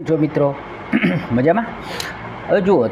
જો મિત્રો મજામાં હવે જુઓ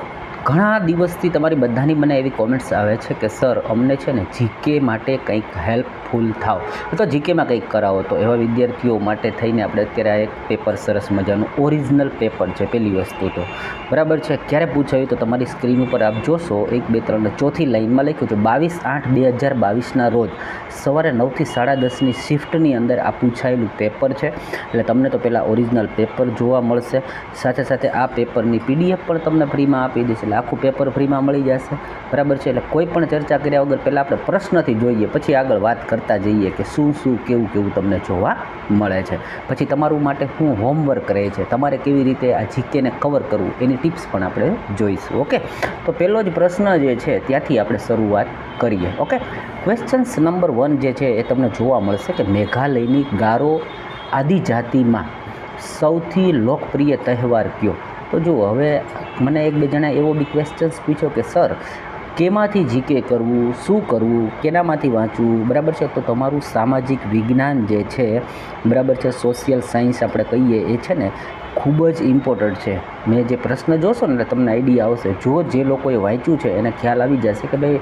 ઘણા દિવસથી તમારી બધાની મને એવી કોમેન્ટ્સ આવે છે કે સર અમને છે ને જીકે માટે કંઈક હેલ્પફુલ થાવ અથવા જીકેમાં કંઈક કરાવો. તો એવા વિદ્યાર્થીઓ માટે થઈને આપણે અત્યારે આ એક પેપર સરસ મજાનું ઓરિજિનલ પેપર છે. પહેલી વસ્તુ તો બરાબર છે, ક્યારે પૂછાયું તો તમારી સ્ક્રીન ઉપર આપ જોશો 1, 2, 3 ચોથી લાઇનમાં લખ્યું છે 22/8/2022ના રોજ સવારે 9 થી 10:30ની શિફ્ટની અંદર આ પૂછાયેલું પેપર છે. એટલે તમને તો પહેલાં ઓરિજિનલ પેપર જોવા મળશે, સાથે સાથે આ પેપરની PDF પણ તમને ફ્રીમાં આપી દઈશ. એટલે આખું પેપર ફ્રીમાં મળી જશે, બરાબર છે. એટલે કોઈ પણ ચર્ચા કર્યા વગર પહેલાં આપણે પ્રશ્નથી જોઈએ, પછી આગળ વાત કરતા જઈએ કે શું શું કેવું તમને જોવા મળે છે. પછી તમારું માટે શું હોમવર્ક રહે છે, તમારે કેવી રીતે આ જીકેને કવર કરવું એની ટિપ્સ પણ આપણે જોઈશું. ઓકે, તો પહેલો જ પ્રશ્ન જે છે ત્યાંથી આપણે શરૂઆત કરીએ. ઓકે, ક્વેશ્ચન્સ નંબર 1 જે છે એ તમને જોવા મળશે કે મેઘાલયની ગારો આદિજાતિમાં સૌથી લોકપ્રિય તહેવાર કયો? તો જુઓ, હવે મને 1-2 જણા એવો બી ક્વેશ્ચન્સ પૂછ્યો કે સર કેમાંથી જીકે કરવું, શું કરવું, કેનામાંથી વાંચવું, બરાબર છે. તો તમારું સામાજિક વિજ્ઞાન જે છે, બરાબર છે, સોશિયલ સાયન્સ આપણે કહીએ, એ છે ને ખૂબ જ ઇમ્પોર્ટન્ટ છે. મેં જે પ્રશ્ન જોશો ને એટલે તમને આઈડિયા આવશે. જો જે લોકોએ વાંચ્યું છે એને ખ્યાલ આવી જશે કે ભાઈ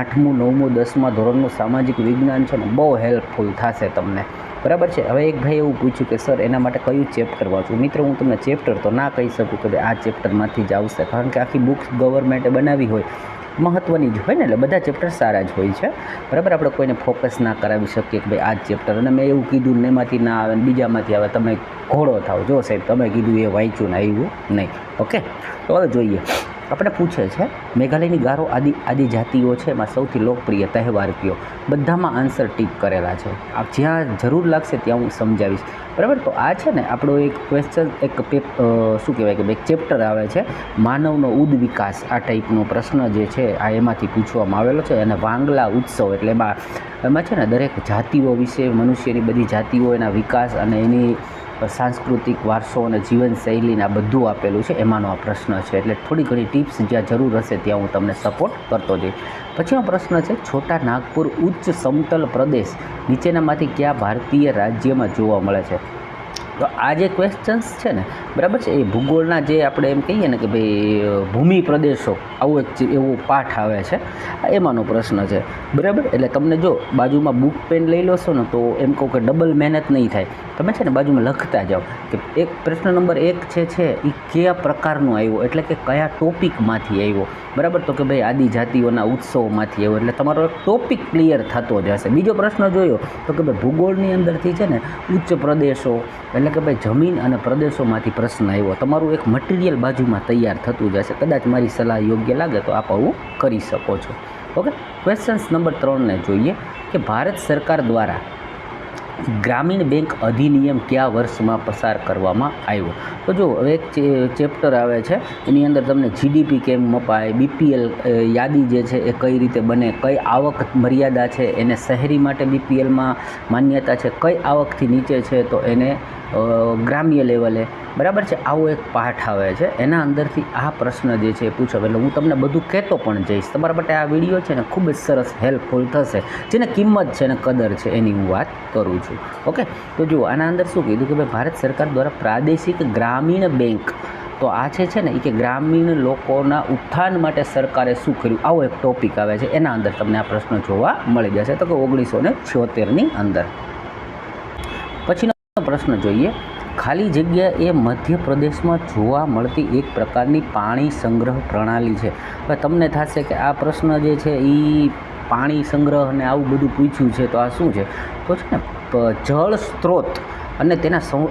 8મું 9મું 10મા ધોરણનું સામાજિક વિજ્ઞાન છે ને બહુ હેલ્પફુલ થશે તમને, બરાબર છે. હવે એક ભાઈ એવું પૂછ્યું કે સર એના માટે કયું ચેપ્ટર વાંચવું? મિત્રો, હું તમને ચેપ્ટર તો ના કહી શકું કે ભાઈ આ ચેપ્ટરમાંથી જ આવશે, કારણ કે આખી બુક્સ ગવર્મેન્ટે બનાવી હોય, મહત્ત્વની જ હોય ને, એટલે બધા ચેપ્ટર સારા જ હોય છે, બરાબર. આપણે કોઈને ફોકસ ના કરાવી શકીએ કે ભાઈ આ જ ચેપ્ટર, અને મેં એવું કીધું ને એમાંથી ના આવે ને બીજામાંથી આવે, તમે ઘોડો થાવ. જો સાહેબ તમે કીધું એ વાંચ્યું ને આવ્યું નહીં. ઓકે, તો હવે જોઈએ. આપણે પૂછે છે મેઘાલયની ગારો આદિજાતિઓ છે એમાં સૌથી લોકપ્રિય તહેવાર કયો? બધામાં આન્સર ટીક કરેલા છે. આ જ્યાં જરૂર લાગશે ત્યાં હું સમજાવીશ, બરાબર. તો આ છે ને આપણો એક ક્વેશ્ચન, શું કહેવાય કે એક ચેપ્ટર આવે છે, માનવનો ઉદ વિકાસ. આ ટાઈપનો પ્રશ્ન જે છે આ એમાંથી પૂછવામાં આવેલો છે. અને વાંગલા ઉત્સવ એટલે એમાં છે ને દરેક જાતિઓ વિશે, મનુષ્યની બધી જાતિઓ, એના વિકાસ અને એની સાંસ્કૃતિક વારસો અને જીવનશૈલીને આ બધું આપેલું છે. એમાંનો આ પ્રશ્ન છે. એટલે થોડી ઘણી ટિપ્સ જ્યાં જરૂર હશે ત્યાં હું તમને સપોર્ટ કરતો જઈશ. પછીનો પ્રશ્ન છે છોટા નાગપુર ઉચ્ચ સમતલ પ્રદેશ નીચેનામાંથી કયા ભારતીય રાજ્યમાં જોવા મળે છે? તો આ જે ક્વેશ્ચન્સ છે ને, બરાબર છે, એ ભૂગોળના જે આપણે એમ કહીએ ને કે ભાઈ ભૂમિ પ્રદેશો, આવો એક એવો પાઠ આવે છે, એમાંનો પ્રશ્ન છે, બરાબર. એટલે તમને જો બાજુમાં બુક પેન લઈ લો છો ને તો એમ કહું કે ડબલ મહેનત નહીં થાય. તમે છે ને બાજુમાં લખતા જાઓ કે એક પ્રશ્ન નંબર 1 છે એ કયા પ્રકારનો આવ્યો, એટલે કે કયા ટોપિકમાંથી આવ્યો, બરાબર. તો કે ભાઈ આદિજાતિઓના ઉત્સવમાંથી આવ્યો, એટલે તમારો ટોપિક ક્લિયર થતો જશે. બીજો પ્રશ્ન જોયો તો કે ભાઈ ભૂગોળની અંદરથી છે ને ઉચ્ચ પ્રદેશો, એટલે કે ભાઈ જમીન અને પ્રદેશોમાંથી પ્રશ્ન આવ્યો. તમારું એક મટીરિયલ બાજુમાં તૈયાર થતું જશે. કદાચ મારી સલાહ યોગ્ય લાગે તો આપ આવું કરી શકો છો. ઓકે, ક્વેશ્ચન્સ નંબર 3 જોઈએ કે ભારત સરકાર દ્વારા ગ્રામીણ બેંક અધિનિયમ કયા વર્ષમાં પસાર કરવામાં આવ્યો? તો જો હવે એક ચેપ્ટર આવે છે, એની અંદર તમને GDP કેમ મપાય, BPL યાદી જે છે એ કઈ રીતે બને, કઈ આવક મર્યાદા છે એને શહેરી માટે BPLમાં માન્યતા છે, કઈ આવકથી નીચે છે તો એને ગ્રામ્ય લેવલે, બરાબર છે. આવો એક પાઠ આવે છે, એના અંદરથી આ પ્રશ્ન જે છે એ પૂછો. એટલે હું તમને બધું કહેતો પણ જઈશ. તમારા માટે આ વિડીયો છે ને ખૂબ જ સરસ હેલ્પફુલ થશે. જેને કિંમત છે ને કદર છે એની હું વાત કરું છું. ઓકે, તો જુઓ આના અંદર શું કીધું કે ભાઈ ભારત સરકાર દ્વારા પ્રાદેશિક ગ્રામીણ બેંક, તો આ છે ને એ કે ગ્રામીણ લોકોના ઉત્થાન માટે સરકારે શું કર્યું, આવો એક ટોપિક આવે છે. એના અંદર તમને આ પ્રશ્ન જોવા મળી જશે, તો કે 1976ની અંદર. પછીનો પ્રશ્ન જોઈએ, ખાલી જગ્યા એ મધ્યપ્રદેશમાં જોવા મળતી એક પ્રકારની પાણી સંગ્રહ પ્રણાલી છે. હવે તમને થશે કે આ પ્રશ્ન જે છે એ પાણી સંગ્રહ અને આવું બધું પૂછ્યું છે, તો આ શું છે? તો છે ને જળ સ્ત્રોત અને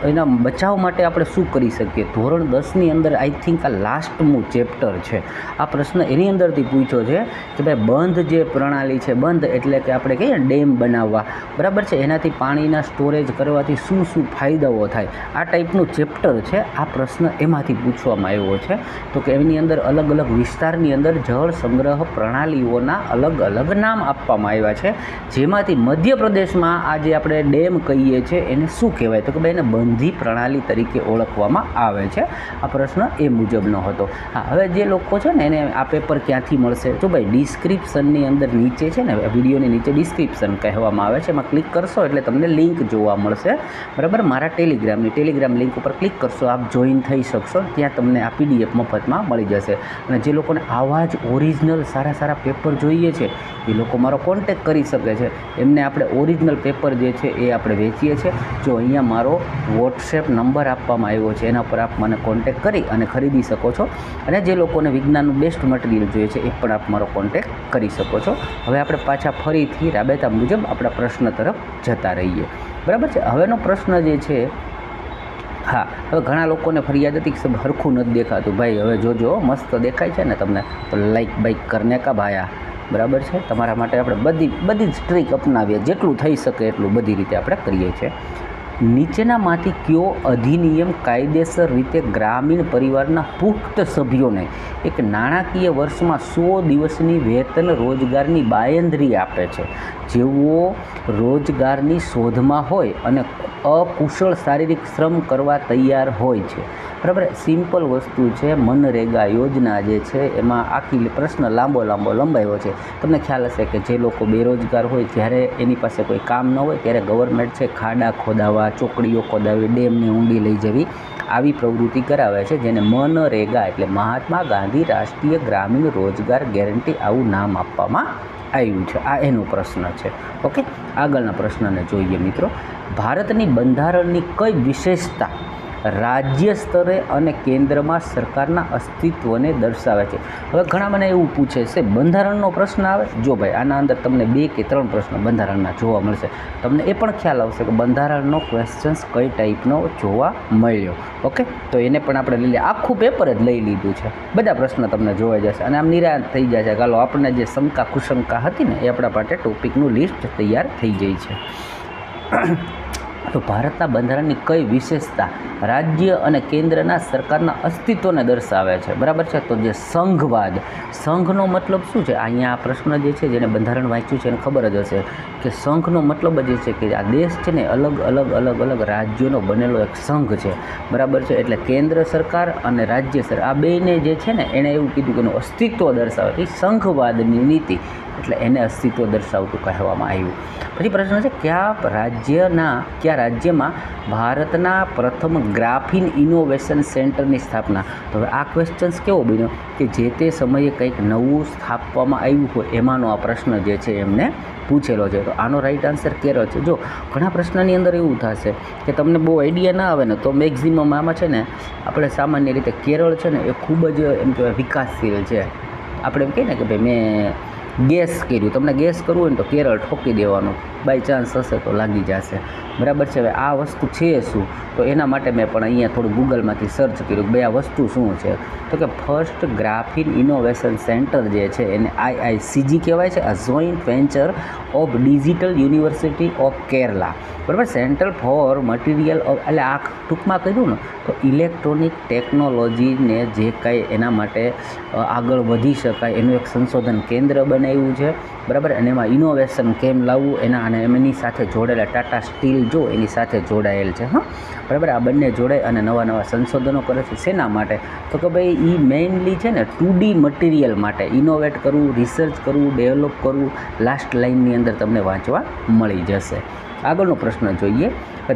એના બચાવ માટે આપણે શું કરી શકીએ? ધોરણ 10ની અંદર આઈ થિંક આ લાસ્ટમું ચેપ્ટર છે. આ પ્રશ્ન એની અંદરથી પૂછ્યો છે કે ભાઈ બંધ જે પ્રણાલી છે, બંધ એટલે કે આપણે કહીએ ડેમ બનાવવા, બરાબર છે, એનાથી પાણીના સ્ટોરેજ કરવાથી શું શું ફાયદાઓ થાય, આ ટાઈપનું ચેપ્ટર છે. આ પ્રશ્ન એમાંથી પૂછવામાં આવ્યો છે. તો કે એની અંદર અલગ અલગ વિસ્તારની અંદર જળ સંગ્રહ પ્રણાલીઓના અલગ અલગ નામ આપવામાં આવ્યા છે, જેમાંથી મધ્યપ્રદેશમાં આ જે આપણે ડેમ કહીએ છીએ એને શું કહેવાય કહેવાય? તો કે ભાઈ એને બંધી પ્રણાલી તરીકે ઓળખવામાં આવે છે. આ પ્રશ્ન એ મુજબનો હતો. હા, હવે જે લોકો છે ને એને આ પેપર ક્યાંથી મળશે? જો ભાઈ ડિસ્ક્રિપ્શનની અંદર નીચે છે ને, વિડીયોની નીચે ડિસ્ક્રિપ્શન કહેવામાં આવે છે, એમાં ક્લિક કરશો એટલે તમને લિંક જોવા મળશે, બરાબર. મારા ટેલિગ્રામ લિંક ઉપર ક્લિક કરશો, આપ જોઈન થઈ શકશો. ત્યાં તમને આ PDF મફતમાં મળી જશે. અને જે લોકોને આવા જ ઓરિજિનલ સારા પેપર જોઈએ છે એ લોકો મારો કોન્ટેક કરી શકે છે. એમને આપણે ઓરિજિનલ પેપર જે છે એ આપણે વેચીએ છીએ. જો અહીંયા મારો વોટ્સએપ નંબર આપવામાં આવ્યો છે, એના પર આપ મને કોન્ટેક કરી અને ખરીદી શકો છો. અને જે લોકોને વિજ્ઞાનનું બેસ્ટ મટીરિયલ જોઈએ છે એ પણ આપ મારો કોન્ટેક કરી શકો છો. હવે આપણે પાછા ફરીથી રાબેતા મુજબ આપણા પ્રશ્ન તરફ જતા રહીએ, બરાબર છે. હવેનો પ્રશ્ન જે છે, હા, હવે ઘણા લોકોને ફરિયાદ હતી કે હરખું નથી દેખાતું. ભાઈ હવે જોજો, મસ્ત દેખાય છે ને તમને, તો લાઈક બાઈક કરને કા ભાયા, બરાબર છે. તમારા માટે આપણે બધી જ ટ્રીક અપનાવીએ, જેટલું થઈ શકે એટલું બધી રીતે આપણે કરીએ છીએ. નીચેનામાંથી કયો અધિનિયમ કાયદેસર રીતે ગ્રામીણ પરિવારના પુખ્ત સભ્યોને એક નાણાકીય વર્ષમાં 100 દિવસની વેતન રોજગારની બાંયધરી આપે છે, જેઓ રોજગારની શોધમાં હોય અને અકુશળ શારીરિક શ્રમ કરવા તૈયાર હોય છે, બરાબર. સિમ્પલ વસ્તુ છે. મનરેગા યોજના જે છે એમાં આખી પ્રશ્ન લંબાયો છે. તમને ખ્યાલ હશે કે જે લોકો બેરોજગાર હોય, જ્યારે એની પાસે કોઈ કામ ન હોય ત્યારે ગવર્મેન્ટ છે ખાડા ખોદાવા, ચોકડીઓ ખોદાવી, ડેમને ઊંડી લઈ જવી, આવી પ્રવૃત્તિ કરાવે છે, જેને મનરેગા એટલે મહાત્મા ગાંધી રાષ્ટ્રીય ગ્રામીણ રોજગાર ગેરંટી આવું નામ આપવામાં આવ્યું છે. આ એનો પ્રશ્ન છે. ઓકે, આગળના પ્રશ્નને જોઈએ મિત્રો. ભારતની બંધારણની કઈ વિશેષતા રાજ્ય સ્તરે અને કેન્દ્રમાં સરકારના અસ્તિત્વને દર્શાવે છે? હવે ઘણા મને એવું પૂછે છે બંધારણનો પ્રશ્ન આવે. જો ભાઈ, આના અંદર તમને 2 કે 3 પ્રશ્ન બંધારણના જોવા મળશે. તમને એ પણ ખ્યાલ આવશે કે બંધારણનો ક્વેશ્ચન્સ કઈ ટાઈપનો જોવા મળ્યો. ઓકે, તો એને પણ આપણે લઈ લઈએ. આખું પેપર જ લઈ લીધું છે, બધા પ્રશ્ન તમને જોવા જશે અને આમ નિરાશ થઈ જશે. ચાલો, આપણને જે શંકા કુશંકા હતી ને એ આપણા માટે ટોપિકનું લિસ્ટ તૈયાર થઈ જાય છે. તો ભારતના બંધારણની કઈ વિશેષતા રાજ્ય અને કેન્દ્રના સરકારના અસ્તિત્વને દર્શાવે છે? બરાબર છે. તો જે સંઘવાદ, સંઘનો મતલબ શું છે? અહીંયા આ પ્રશ્ન જે છે, જેને બંધારણ વાંચ્યું છે એને ખબર જ હશે કે સંઘનો મતલબ જ એ છે કે આ દેશ છે ને અલગ રાજ્યોનો બનેલો એક સંઘ છે, બરાબર છે. એટલે કેન્દ્ર સરકાર અને રાજ્ય સરકાર આ બેને જે છે ને એણે એવું કીધું કે એનું અસ્તિત્વ દર્શાવે છે. સંઘવાદની નીતિ એટલે એને અસ્તિત્વ દર્શાવતું કહેવામાં આવ્યું. પછી પ્રશ્ન છે, કયા રાજ્યમાં ભારતના પ્રથમ ગ્રાફીન ઇનોવેશન સેન્ટરની સ્થાપના? તો હવે આ ક્વેશ્ચન્સ કેવો બન્યો કે જે તે સમયે કંઈક નવું સ્થાપવામાં આવ્યું હોય એમાંનો આ પ્રશ્ન જે છે એમને પૂછેલો છે. તો આનો રાઈટ આન્સર કેરળ છે. જો ઘણા પ્રશ્નની અંદર એવું થશે કે તમને બહુ આઈડિયા ના આવે ને, તો મેક્ઝિમમ આમાં છે ને આપણે સામાન્ય રીતે કેરળ છે ને એ ખૂબ જ એમ કહેવાય વિકાસશીલ છે. આપણે એમ કહીએ ને કે ભાઈ મેં ગેસ કર્યું, તમને ગેસ કરવું હોય ને તો કેરળ ઠોકી દેવાનું, બાય ચાન્સ હશે તો લાગી જશે, બરાબર છે. હવે આ વસ્તુ છે શું? તો એના માટે મેં પણ અહીંયા થોડું ગૂગલમાંથી સર્ચ કર્યું કે ભાઈ આ વસ્તુ શું છે. તો કે ફર્સ્ટ ગ્રાફીન ઇનોવેશન સેન્ટર જે છે એને IICG કહેવાય છે, આ joint venture of digital university of Kerala, બરાબર. સેન્ટર ફોર મટીરિયલ ઓફ, એટલે આ ટૂંકમાં કહ્યું ને તો ઇલેક્ટ્રોનિક ટેકનોલોજીને જે કાંઈ એના માટે આગળ વધી શકાય એનું એક સંશોધન કેન્દ્ર બનાવ્યું છે, બરાબર. અને એમાં ઇનોવેશન કેમ લાવવું એના અને એમની સાથે જોડેલા ટાટા સ્ટીલ જો એની સાથે જોડાયેલ છે, હા, બરાબર. આ બંને જોડાય અને નવા સંશોધનો કરે છે. શેના માટે? તો કે ભાઈ એ મેઇનલી છે ને 2D મટીરિયલ માટે ઇનોવેટ કરવું, રિસર્ચ કરવું, ડેવલપ કરવું. લાસ્ટ લાઇનની અંદર તમને વાંચવા મળી જશે. આગળનો પ્રશ્ન જોઈએ.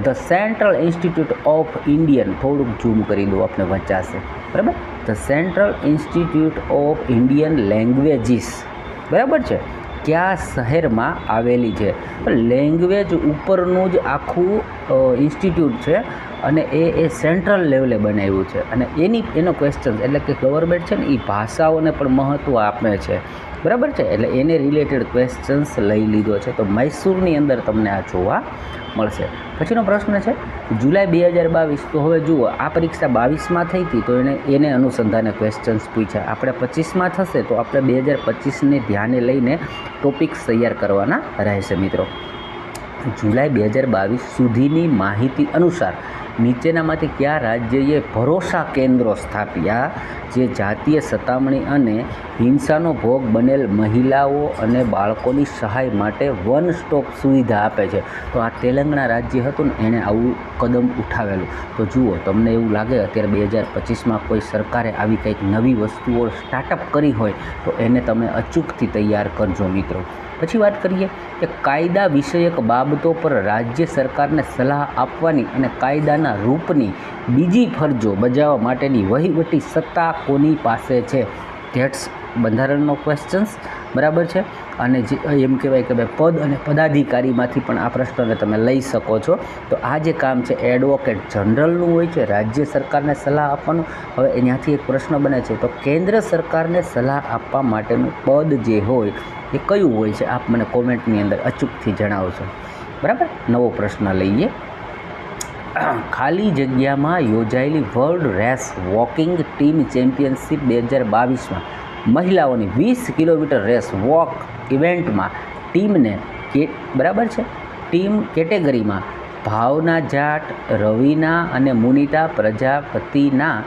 The central institute of Indian, થોડુંક ઝૂમ કરી દો આપણે વચાશે, બરાબર. The central institute of Indian languages, બરાબર છે, કયા શહેરમાં આવેલી છે? લેંગ્વેજ ઉપરનું જ આખું ઇન્સ્ટિટ્યૂટ છે અને એ સેન્ટ્રલ લેવલે બનાવ્યું છે. અને એનો ક્વેશ્ચન એટલે કે ગવર્મેન્ટ છે ને એ ભાષાઓને પણ મહત્ત્વ આપે છે, બરાબર છે. એટલે એને રિલેટેડ ક્વેશ્ચન્સ લઈ લીધો છે. તો મૈસૂરની અંદર તમને આ જોવા મળશે. પછીનો પ્રશ્ન છે જુલાઈ 2022. તો હવે જુઓ, આ પરીક્ષા 22માં થઈ હતી તો એને અનુસંધાને ક્વેશ્ચન્સ પૂછ્યા. આપણે 25માં થશે તો આપણે 2025ને ધ્યાને લઈને ટોપિક્સ તૈયાર કરવાના રહેશે મિત્રો. જુલાઈ 2022 સુધીની માહિતી અનુસાર નીચેનામાંથી કયા રાજ્યએ ભરોસા કેન્દ્રો સ્થાપ્યા જે જાતીય સતામણી અને હિંસાનો ભોગ બનેલ મહિલાઓ અને બાળકોની સહાય માટે વન સ્ટોપ સુવિધા આપે છે? તો આ તેલંગાણા રાજ્ય હતું ને એણે આવું કદમ ઉઠાવેલું. તો જુઓ, તમને એવું લાગે અત્યારે 2025માં કોઈ સરકારે આવી કંઈક નવી વસ્તુઓ સ્ટાર્ટઅપ કરી હોય તો એને તમે અચૂકથી તૈયાર કરજો મિત્રો. પછી વાત કરીએ કે કાયદા વિષયક બાબતો પર રાજ્ય સરકારને સલાહ આપવાની અને કાયદાના રૂપની બીજી ફરજો બજાવવા માટેની વહીવટી સત્તા કોની પાસે છે? ધેટ્સ બંધારણનો ક્વેશ્ચન્સ, બરાબર છે. અને જે એમ કહેવાય કે ભાઈ પદ અને પદાધિકારીમાંથી પણ આ પ્રશ્નને તમે લઈ શકો છો. તો આ જે કામ છે એડવોકેટ જનરલનું હોય છે, રાજ્ય સરકારને સલાહ આપવાનું. હવે અહીંયાથી એક પ્રશ્ન બને છે, તો કેન્દ્ર સરકારને સલાહ આપવા માટેનું પદ જે હોય એ કયું હોય છે? આપ મને કોમેન્ટની અંદર અચૂકથી જણાવશો, બરાબર. નવો પ્રશ્ન લઈએ. ખાલી જગ્યામાં યોજાયેલી world race walking team championship 2022માં મહિલાઓની 20 કિલોમીટર રેસ વોક ઇવેન્ટમાં ટીમને બરાબર છે ટીમ કેટેગરીમાં ભાવના જાટ, રવીના અને મુનિતા પ્રજાપતિના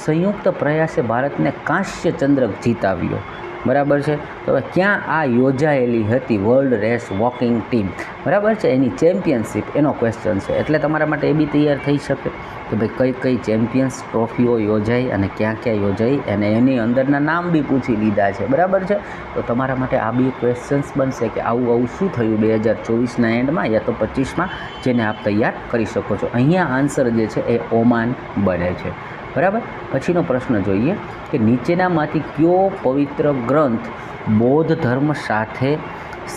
સંયુક્ત પ્રયાસે ભારતને કાંસ્ય ચંદ્રક જીતાવ્યો, બરાબર છે. તો હવે ક્યાં આ યોજાયેલી હતી વર્લ્ડ રેસ વોકિંગ ટીમ, બરાબર છે, એની ચેમ્પિયનશિપ, એનો ક્વેશ્ચન છે. એટલે તમારા માટે એ બી તૈયાર થઈ શકે કે ભાઈ કઈ કઈ ચેમ્પિયન્સ ટ્રોફીઓ યોજાઈ અને ક્યાં ક્યાં યોજાઈ, અને એની અંદરના નામ બી પૂછી લીધા છે, બરાબર છે. તો તમારા માટે આ બી ક્વેશ્ચન્સ બનશે કે આવું આવું શું થયું 2024ના એન્ડમાં યા તો 25માં, જેને આપ તૈયાર કરી શકો છો. અહીંયા આન્સર જે છે એ ઓમાન બને છે, બરાબર. પછીનો પ્રશ્ન જોઈએ કે નીચેનામાંથી કયો પવિત્ર ગ્રંથ બૌદ્ધ ધર્મ સાથે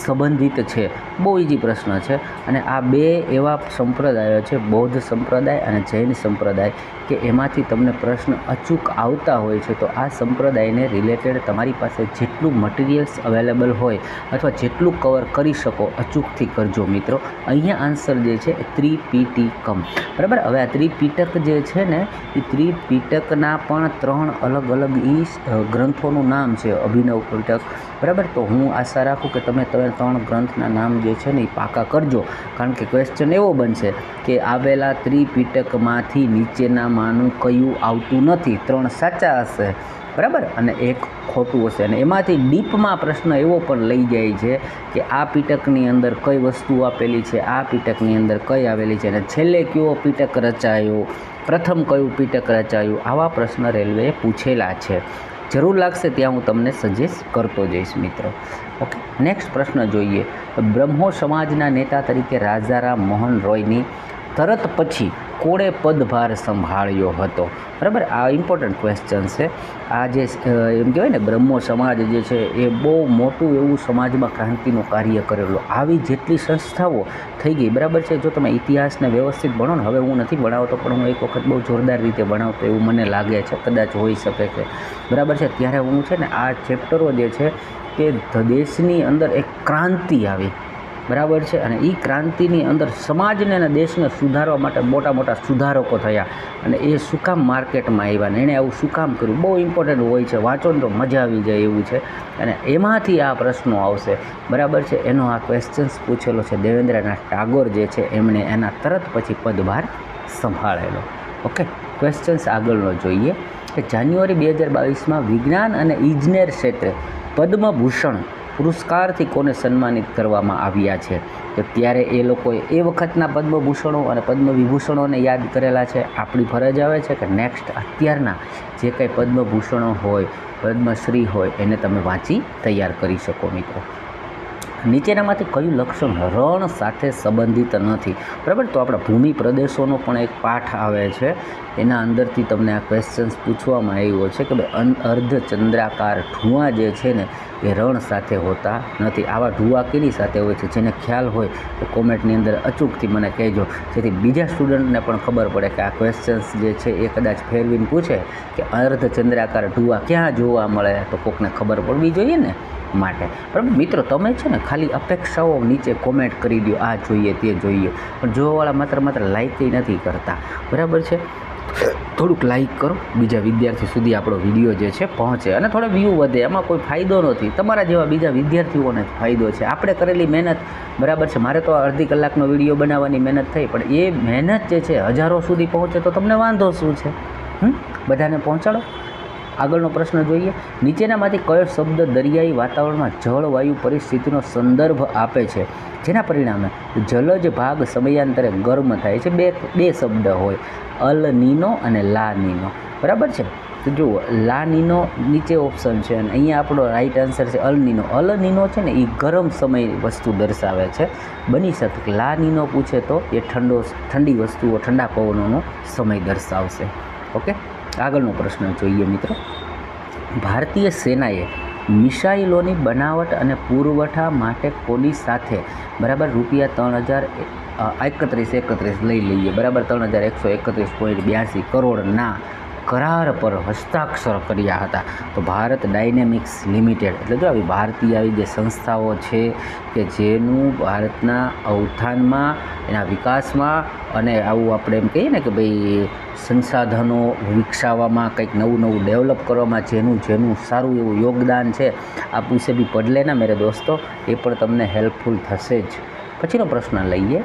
સંબંધિત છે? બહુ ઇઝી પ્રશ્ન છે. અને આ બે એવા સંપ્રદાયો છે, બૌદ્ધ સંપ્રદાય અને જૈન સંપ્રદાય, કે એમાંથી તમને પ્રશ્ન અચૂક આવતા હોય છે. તો આ સંપ્રદાયને રિલેટેડ તમારી પાસે જેટલું મટીરિયલ્સ અવેલેબલ હોય અથવા જેટલું કવર કરી શકો અચૂકથી કરજો મિત્રો. અહીંયા આન્સર જે છે એ ત્રિપિટકમ, બરાબર. હવે આ ત્રિપિટક જે છે ને એ ત્રિપિટકના પણ 3 અલગ અલગ ગ્રંથોનું નામ છે. અભિનવ પિટક, બરાબર. તો હું આશા રાખું કે તમે 3 ગ્રંથના નામ જે છે ને એ પાકા કરજો, કારણ કે ક્વેશ્ચન એવો બનશે કે આવેલા ત્રિપિટકમાંથી નીચેનામાંનું કયું આવતું નથી. 3 સાચા હશે, બરાબર, અને 1 ખોટું હશે. અને એમાંથી ડીપમાં પ્રશ્ન એવો પણ લઈ જાય છે કે આ પીટકની અંદર કઈ વસ્તુ આપેલી છે, આ પીટકની અંદર કઈ આવેલી છે, અને છેલ્લે કયો પીટક રચાયો, પ્રથમ કયું પીટક રચાયું, આવા પ્રશ્ન રેલવેએ પૂછેલા છે. જરૂર લાગશે ત્યાં હું તમને સજેસ્ટ કરતો જઈશ મિત્રો. ઓકે, નેક્સ્ટ પ્રશ્ન જોઈએ. બ્રહ્મો સમાજના નેતા તરીકે રાજારામ મોહન રોયની તરત પછી કોણે પદભાર સંભાળ્યો હતો? બરાબર, આ ઇમ્પોર્ટન્ટ ક્વેશ્ચન છે. આ જે એમ કહેવાય ને બ્રહ્મો સમાજ જે છે એ બહુ મોટું એવું સમાજમાં ક્રાંતિનું કાર્ય કરેલું. આવી જેટલી સંસ્થાઓ થઈ ગઈ, બરાબર છે. જો તમે ઇતિહાસને વ્યવસ્થિત ભણો ને, હવે હું નથી ભણાવતો પણ હું એક વખત બહુ જોરદાર રીતે ભણાવતો એવું મને લાગે છે, કદાચ હોઈ શકે છે, બરાબર છે. ત્યારે હું છે ને આ ચેપ્ટરો જે છે કે દેશની અંદર એક ક્રાંતિ આવી, બરાબર છે, અને એ ક્રાંતિની અંદર સમાજને અને દેશને સુધારવા માટે મોટા મોટા સુધારકો થયા, અને એ શું કામ માર્કેટમાં આવ્યા ને એણે આવું શું કામ કર્યું, બહુ ઇમ્પોર્ટન્ટ હોય છે. વાંચો ને તો મજા આવી જાય એવું છે. અને એમાંથી આ પ્રશ્નો આવશે, બરાબર છે. એનો આ ક્વેશ્ચન્સ પૂછેલો છે. દેવેન્દ્રનાથ ટાગોર જે છે એમણે એના તરત પછી પદભાર સંભાળેલો. ઓકે, ક્વેશ્ચન્સ આગળનો જોઈએ કે જાન્યુઆરી 2022માં વિજ્ઞાન અને ઇજનેર ક્ષેત્રે પદ્મભૂષણ પુરસ્કારથી કોને સન્માનિત કરવામાં આવ્યા છે? તો ત્યારે એ લોકોએ એ વખતના પદ્મભૂષણો અને પદ્મવિભૂષણોને યાદ કરેલા છે. આપણી ફરજ આવે છે કે નેક્સ્ટ અત્યારના જે કંઈ પદ્મભૂષણો હોય, પદ્મશ્રી હોય, એને તમે વાંચી તૈયાર કરી શકો મિત્રો. નીચેનામાંથી કયું લક્ષણ રણ સાથે સંબંધિત નથી? બરાબર, તો આપણા ભૂમિ પ્રદેશોનો પણ એક પાઠ આવે છે, એના અંદરથી તમને આ ક્વેશ્ચન્સ પૂછવામાં આવ્યો છે કે ભાઈ અર્ધચંદ્રાકાર ઢૂંવા જે છે ને એ રણ સાથે હોતા નથી. આવા ઢૂંવા કેની સાથે હોય છે? જેને ખ્યાલ હોય તો કોમેન્ટની અંદર અચૂકથી મને કહેજો, જેથી બીજા સ્ટુડન્ટને પણ ખબર પડે કે આ ક્વેશ્ચન્સ જે છે એ કદાચ ફેરવીને પૂછે કે અર્ધચંદ્રાકાર ઢૂંવા ક્યાં જોવા મળે, તો કોકને ખબર પડવી જોઈએ ને માટે. બરાબર મિત્રો, તમે છે ને ખાલી અપેક્ષાઓ નીચે કોમેન્ટ કરી દો, આ જોઈએ તે જોઈએ, પણ જોવાવાળા માત્ર લાઈક નથી કરતા, બરાબર છે. થોડુંક લાઈક કરો, બીજા વિદ્યાર્થી સુધી આપણો વિડીયો જે છે પહોંચે અને થોડો વ્યૂ વધે. એમાં કોઈ ફાયદો નથી, તમારા જેવા બીજા વિદ્યાર્થીઓને જ ફાયદો છે. આપણે કરેલી મહેનત બરાબર છે. મારે તો અડધી કલાકનો વિડીયો બનાવવાની મહેનત થઈ, પણ એ મહેનત જે છે હજારો સુધી પહોંચે તો તમને વાંધો શું છે? બધાને પહોંચાડો. આગળનો પ્રશ્ન જોઈએ. નીચેનામાંથી કયો શબ્દ દરિયાઈ વાતાવરણમાં જળવાયુ પરિસ્થિતિનો સંદર્ભ આપે છે, જેના પરિણામે જલજ ભાગ સમયાંતરે ગરમ થાય છે? બે શબ્દ હોય, અલ નીનો અને લા નીનો. બરાબર છે. તો જુઓ, લા નીનો નીચે ઓપ્શન છે અને અહીંયા આપણો રાઈટ આન્સર છે અલ નીનો. અલ નીનો છે ને એ ગરમ સમય વસ્તુ દર્શાવે છે. બની શકે કે લા નીનો પૂછે તો એ ઠંડી વસ્તુઓ, ઠંડા પવનોનો સમય દર્શાવશે. ઓકે, આગળનો પ્રશ્ન જોઈએ મિત્રો. ભારતીય સેનાએ મિસાઇલોની બનાવટ અને પુરવઠા માટે કોની સાથે બરાબર ₹3,3131 લઈ લઈએ બરાબર 3,131.82 કરોડના કરાર પર હસ્તાક્ષર કર્યા હતા? તો ભારત ડાયનેમિક્સ લિમિટેડ, એટલે જો આવી ભારતીય આવી જે સંસ્થાઓ છે કે જેનું ભારતના અવધાનમાં, એના વિકાસમાં અને આવું આપણે એમ કહીએ ને કે ભાઈ સંસાધનો વિકસાવવામાં, કંઈક નવું ડેવલપ કરવામાં જેનું સારું એવું યોગદાન છે, આ પૂછે બી પડલે ના મેરે દોસ્તો, એ પણ તમને હેલ્પફુલ થશે જ. પછીનો પ્રશ્ન લઈએ.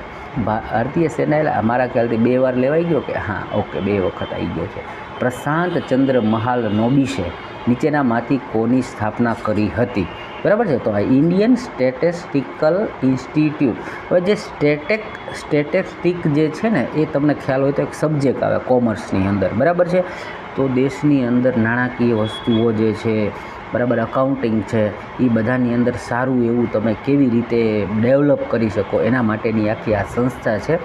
ભારતીય સેનાએ અમારા ખ્યાલથી 2 વાર લેવાઈ ગયો કે હા, ઓકે, 2 વખત આવી ગયો છે. પ્રશાંત ચંદ્ર મહાલનોબિસે નીચેનામાંથી કોની સ્થાપના કરી હતી? બરાબર છે. તો આ ઇન્ડિયન સ્ટેટિસ્ટિકલ ઇન્સ્ટિટ્યૂટ. હવે જે સ્ટેટિસ્ટિક જે છે ને એ તમને ખ્યાલ હોય તો એક સબ્જેક્ટ આવે કોમર્સની અંદર. બરાબર છે. તો દેશની અંદર નાણાકીય વસ્તુઓ જે છે બરાબર, અકાઉન્ટિંગ છે, એ બધાની અંદર સારું એવું તમે કેવી રીતે ડેવલપ કરી શકો એના માટેની આખી આ સંસ્થા છે.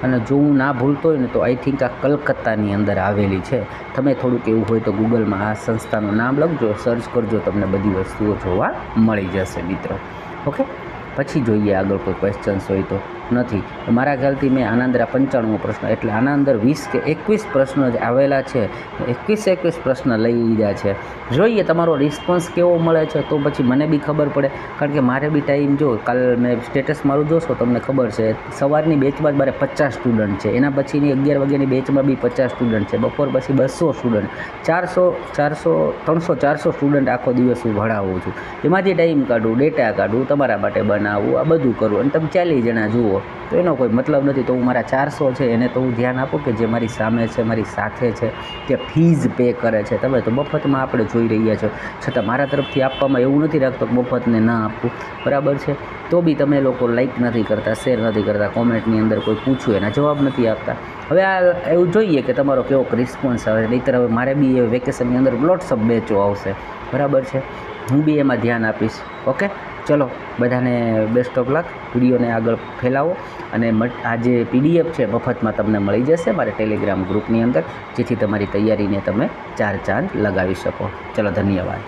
અને જો હું ના ભૂલતો હોય ને તો આઈ થિંક આ કલકત્તાની અંદર આવેલી છે. તમે થોડુંક એવું હોય તો ગૂગલમાં આ સંસ્થાનું નામ લખજો, સર્ચ કરજો, તમને બધી વસ્તુઓ જોવા મળી જશે મિત્રો. ઓકે, પછી જોઈએ આગળ કોઈ ક્વેશ્ચન્સ હોય તો. નથી. મારા ખ્યાલથી મેં આના અંદર 95મો પ્રશ્ન, એટલે આના અંદર 20 કે 21 પ્રશ્નો જ આવેલા છે. 21 પ્રશ્ન લઈ લીધા છે. જોઈએ તમારો રિસ્પોન્સ કેવો મળે છે તો પછી મને બી ખબર પડે. કારણ કે મારે બી ટાઈમ, જો કાલ મેં સ્ટેટસ મારું જોશો તમને ખબર છે, સવારની બેચમાં જ મારે 50 સ્ટુડન્ટ છે, એના પછીની 11 વાગ્યાની બેચમાં બી 50 સ્ટુડન્ટ છે, બપોર પછી 200 સ્ટુડન્ટ, 300-400 સ્ટુડન્ટ આખો દિવસ હું ભણાવું છું. એમાંથી ટાઈમ કાઢું, ડેટા કાઢું, તમારા માટે બનાવવું, આ બધું કરું, અને તમે 40 જણા જુઓ તો એનો કોઈ મતલબ નથી. તો હું મારા 400 છે એને તો હું ધ્યાન આપું કે જે મારી સામે છે, મારી સાથે છે, કે ફીઝ પે કરે છે. તમે તો મફતમાં આપણે જોઈ રહ્યા છો, છતાં મારા તરફથી આપવામાં એવું નથી રાખતો કે મફતને ના આપવું. બરાબર છે. તો બી તમે લોકો લાઈક નથી કરતા, શેર નથી કરતા, કોમેન્ટની અંદર કોઈ પૂછ્યું એના જવાબ નથી આપતા. હવે આ એવું જોઈએ કે તમારો કેવો રિસ્પોન્સ આવે. નહીંતર હવે મારે બી એ વેકેશનની અંદર લોટ્સ ઓફ બેચો આવશે. બરાબર છે. હું બી એમાં ધ્યાન આપીશ. ઓકે, ચલો બધાને બેસ્ટ ઓફ લક. વિડીયોને આગળ ફેલાવો અને આ જે PDF છે મફતમાં તમને મળી જશે મારા ટેલિગ્રામ ગ્રુપની અંદર, જેથી તમારી તૈયારીને તમે 4 ચાંદ લગાવી શકો. ચલો, ધન્યવાદ.